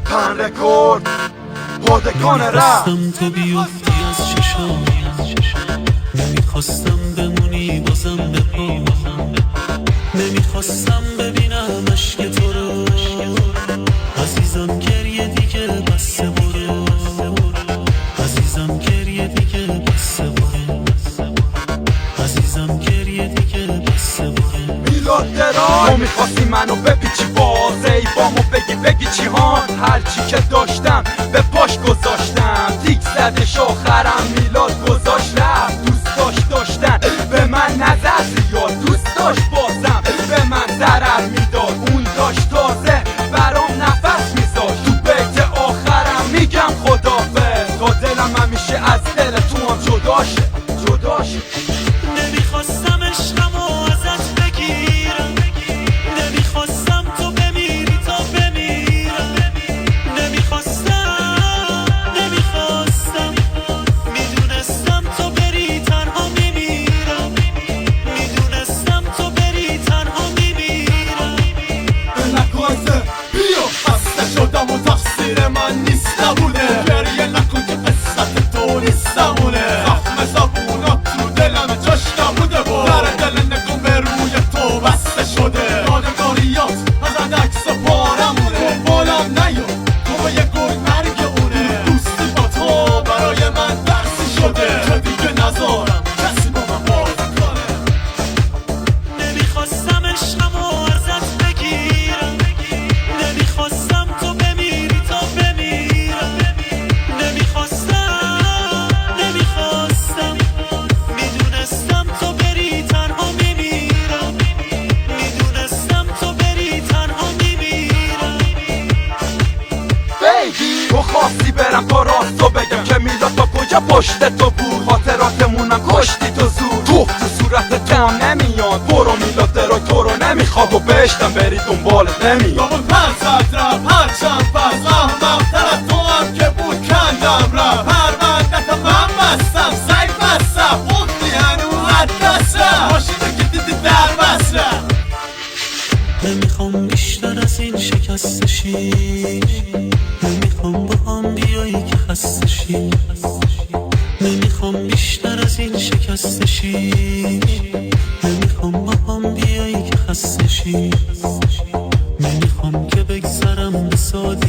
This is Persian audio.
پن رکورد پادگان رفت. نمیخواستم تو بیفتی از چشام، نمیخواستم بمونی بازم به پا، نمیخواستم ببینم عشق تو رو. عزیزم گریه دیگه بس برو، عزیزم گریه دیگه بس برو، عزیزم گریه دیگه بس برو. میلاد درای تو میخواستی منو بپیچی بازه ای بامو بگی چی هان. هرچی که داشتم به پاش گذاشتم، دیگ زدش آخرم میلاد گذاشت رفت. دوست داشتن به من نظر زیاد، دوست داشت بازم به من ضرر میداد. اون داشت تازه برام نفس میذاشت، تو بیت آخرم میگم خدافظ تا دلم همیشه از دل تو هم جداشه. نمیخواستم عشقمو ازت بگیرم، نمیخواستم تو بمیری تا بمیرم، نمیخواستم میدونستم تو بری تنها میمیرم، میدونستم تو بری تنها میمیرم. نکنه بیا خسته شدم و تقصیر من نیست نبوده، گریه نکن که قصت تو نیستمونه. زخم زبونات تو دلم جاش نبوده و در دل نکن به روی تو بسته شده. یادگاریات از عکس پارمونه، بالم نیا تو به یه گل مرگ اونه. دوستی با تو برای من درسی شده که دیگه نذارم کسی با من بازی کنه. نمیخواستم عشقمو ازت بگیرم، نمیخواستم تو بمیری تا بمیرم، نمیخواستم میدونستم تو بری تنها میمیرم، میدونستم تو بری تنها میمیرم. بیبی تو خواستی برم تا راستو بگم که میلاد تا کجا پشت تو بود. خاطراتمونم کشتی تو زود، تو صورت دم نمیاد. برو میلاد درای تو رو نمیخواد و بهشتم بری دنبالت نمیاد. بابا پس رفت هرچند پس احمق‌تر از تو هم که بود کندم رفت. پروندت من بستم سگ بستم خودی هنو حد دست رفت. ماشینه که دیدی در بس رفت. نمیخوام بیشتر از این شکست شی، نمیخوام با هم بیایی که خسته شی، نمیخوام بیشتر از این شکست شی، نمیخوام با هم بیایی که خسته شی، نمیخوام که بگذرم به سادگی.